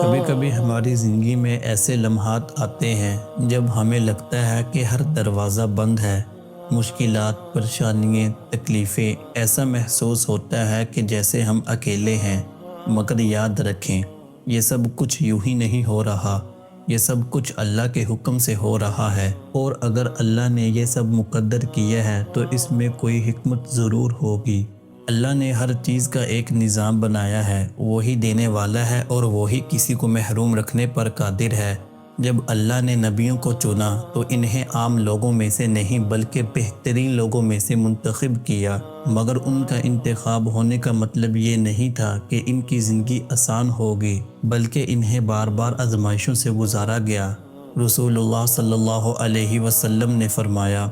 کبھی کبھی ہماری زندگی میں ایسے لمحات آتے ہیں جب ہمیں لگتا ہے کہ ہر دروازہ بند ہے، مشکلات، پریشانیاں، تکلیفیں، ایسا محسوس ہوتا ہے کہ جیسے ہم اکیلے ہیں۔ مگر یاد رکھیں، یہ سب کچھ یوں ہی نہیں ہو رہا، یہ سب کچھ اللہ کے حکم سے ہو رہا ہے، اور اگر اللہ نے یہ سب مقدر کیا ہے تو اس میں کوئی حکمت ضرور ہوگی۔ اللہ نے ہر چیز کا ایک نظام بنایا ہے، وہی دینے والا ہے اور وہی کسی کو محروم رکھنے پر قادر ہے۔ جب اللہ نے نبیوں کو چنا تو انہیں عام لوگوں میں سے نہیں بلکہ بہترین لوگوں میں سے منتخب کیا، مگر ان کا انتخاب ہونے کا مطلب یہ نہیں تھا کہ ان کی زندگی آسان ہوگی، بلکہ انہیں بار بار آزمائشوں سے گزارا گیا۔ رسول اللہ صلی اللہ علیہ وسلم نے فرمایا،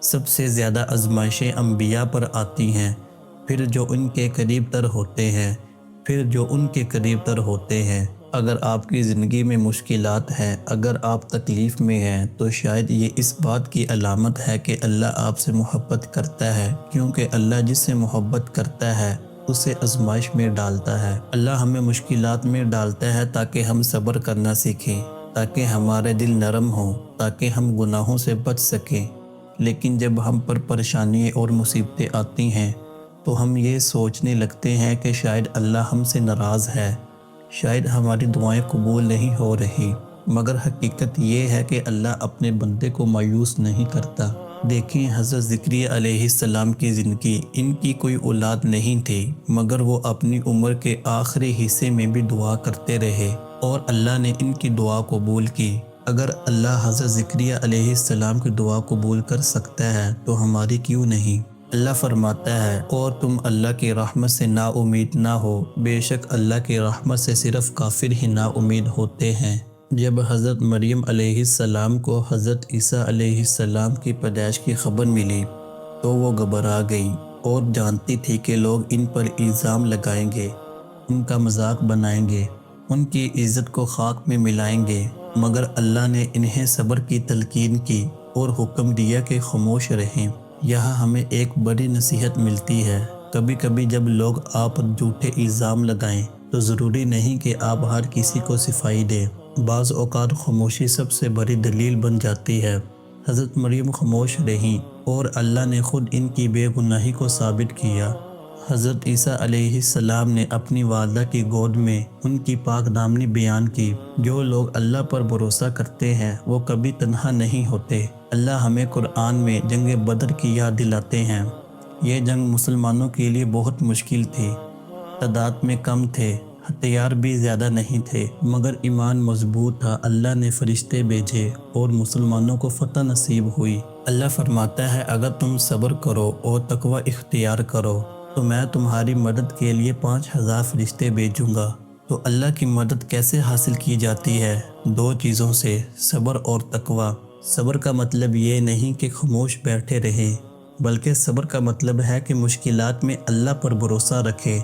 سب سے زیادہ آزمائشیں انبیاء پر آتی ہیں، پھر جو ان کے قریب تر ہوتے ہیں، پھر جو ان کے قریب تر ہوتے ہیں۔ اگر آپ کی زندگی میں مشکلات ہیں، اگر آپ تکلیف میں ہیں، تو شاید یہ اس بات کی علامت ہے کہ اللہ آپ سے محبت کرتا ہے، کیونکہ اللہ جس سے محبت کرتا ہے اسے آزمائش میں ڈالتا ہے۔ اللہ ہمیں مشکلات میں ڈالتا ہے تاکہ ہم صبر کرنا سیکھیں، تاکہ ہمارے دل نرم ہوں، تاکہ ہم گناہوں سے بچ سکیں۔ لیکن جب ہم پر پریشانیاں اور مصیبتیں آتی ہیں تو ہم یہ سوچنے لگتے ہیں کہ شاید اللہ ہم سے ناراض ہے، شاید ہماری دعائیں قبول نہیں ہو رہی، مگر حقیقت یہ ہے کہ اللہ اپنے بندے کو مایوس نہیں کرتا۔ دیکھیں حضرت زکریا علیہ السلام کی زندگی، ان کی کوئی اولاد نہیں تھی، مگر وہ اپنی عمر کے آخری حصے میں بھی دعا کرتے رہے اور اللہ نے ان کی دعا قبول کی۔ اگر اللہ حضرت زکریا علیہ السلام کی دعا قبول کر سکتا ہے تو ہماری کیوں نہیں؟ اللہ فرماتا ہے، اور تم اللہ کی رحمت سے نا امید نہ ہو، بے شک اللہ کی رحمت سے صرف کافر ہی نا امید ہوتے ہیں۔ جب حضرت مریم علیہ السلام کو حضرت عیسیٰ علیہ السلام کی پیدائش کی خبر ملی تو وہ گھبرا گئی اور جانتی تھی کہ لوگ ان پر الزام لگائیں گے، ان کا مذاق بنائیں گے، ان کی عزت کو خاک میں ملائیں گے، مگر اللہ نے انہیں صبر کی تلقین کی اور حکم دیا کہ خاموش رہیں۔ یہاں ہمیں ایک بڑی نصیحت ملتی ہے، کبھی کبھی جب لوگ آپ پر جھوٹے الزام لگائیں تو ضروری نہیں کہ آپ ہر کسی کو صفائی دیں۔ بعض اوقات خاموشی سب سے بڑی دلیل بن جاتی ہے۔ حضرت مریم خاموش رہیں اور اللہ نے خود ان کی بے گناہی کو ثابت کیا۔ حضرت عیسیٰ علیہ السلام نے اپنی والدہ کی گود میں ان کی پاک دامنی بیان کی۔ جو لوگ اللہ پر بھروسہ کرتے ہیں وہ کبھی تنہا نہیں ہوتے۔ اللہ ہمیں قرآن میں جنگ بدر کی یاد دلاتے ہیں۔ یہ جنگ مسلمانوں کے لیے بہت مشکل تھی، تعداد میں کم تھے، ہتھیار بھی زیادہ نہیں تھے، مگر ایمان مضبوط تھا۔ اللہ نے فرشتے بھیجے اور مسلمانوں کو فتح نصیب ہوئی۔ اللہ فرماتا ہے، اگر تم صبر کرو اور تقوی اختیار کرو تو میں تمہاری مدد کے لیے 5000 فرشتے بھیجوں گا۔ تو اللہ کی مدد کیسے حاصل کی جاتی ہے؟ دو چیزوں سے، صبر اور تقوی۔ صبر کا مطلب یہ نہیں کہ خاموش بیٹھے رہیں، بلکہ صبر کا مطلب ہے کہ مشکلات میں اللہ پر بھروسہ رکھیں،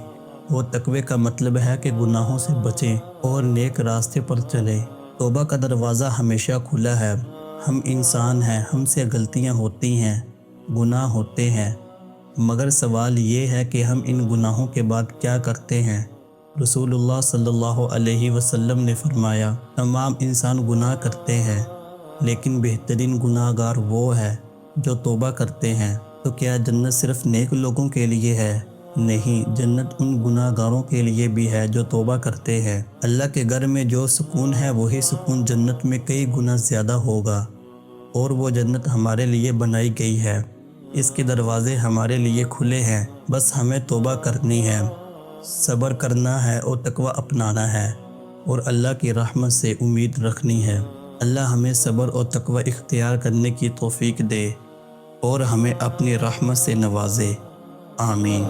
اور تقوی کا مطلب ہے کہ گناہوں سے بچیں اور نیک راستے پر چلیں۔ توبہ کا دروازہ ہمیشہ کھلا ہے۔ ہم انسان ہیں، ہم سے غلطیاں ہوتی ہیں، گناہ ہوتے ہیں، مگر سوال یہ ہے کہ ہم ان گناہوں کے بعد کیا کرتے ہیں؟ رسول اللہ صلی اللہ علیہ وسلم نے فرمایا، تمام انسان گناہ کرتے ہیں، لیکن بہترین گناہ گار وہ ہے جو توبہ کرتے ہیں۔ تو کیا جنت صرف نیک لوگوں کے لیے ہے؟ نہیں، جنت ان گناہ گاروں کے لیے بھی ہے جو توبہ کرتے ہیں۔ اللہ کے گھر میں جو سکون ہے وہی سکون جنت میں کئی گنا زیادہ ہوگا، اور وہ جنت ہمارے لیے بنائی گئی ہے۔ اس کے دروازے ہمارے لیے کھلے ہیں، بس ہمیں توبہ کرنی ہے، صبر کرنا ہے اور تقوی اپنانا ہے، اور اللہ کی رحمت سے امید رکھنی ہے۔ اللہ ہمیں صبر اور تقوی اختیار کرنے کی توفیق دے اور ہمیں اپنی رحمت سے نوازے۔ آمین۔